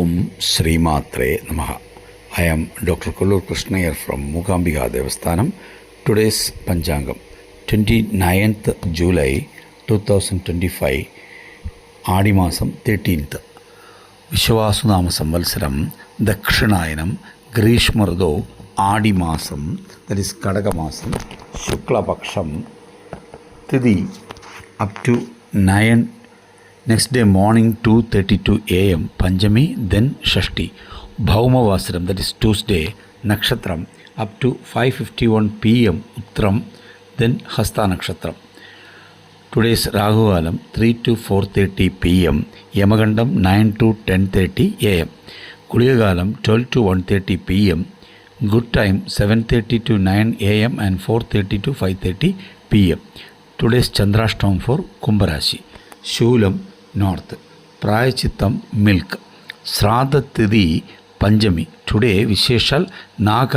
Om Sri Matre Namaha. I am Dr. Kollur Krishnayar from Mookambika Devasthanam. Today's Panchangam, 29th July 2025, Adi Masam 13th. Vishwasunama Samvalsaram, Dakshinayanam, Grishmardo, Adi Masam, that is Kadaka Masam, Shukla Paksham, Tithi up to 9. Next day morning 2:32 a.m. Panjami, then Shashti. Bhaumavasaram, that is Tuesday, Nakshatram up to 5:51 p.m. Uttram, then Hasta Nakshatram. Today's Rahuvalam 3 to 4:30 p.m. Yamagandam 9 to 10:30 a.m. Kuliyagalam 12 to 1:30 p.m. Good time 7:30 to 9 a.m. and 4:30 to 5:30 p.m. Today's Chandrashtam for Kumbharashi. Shulam North. Prayachittam Milk. Shraddha Tithi Panjami. Today Visheshal Naga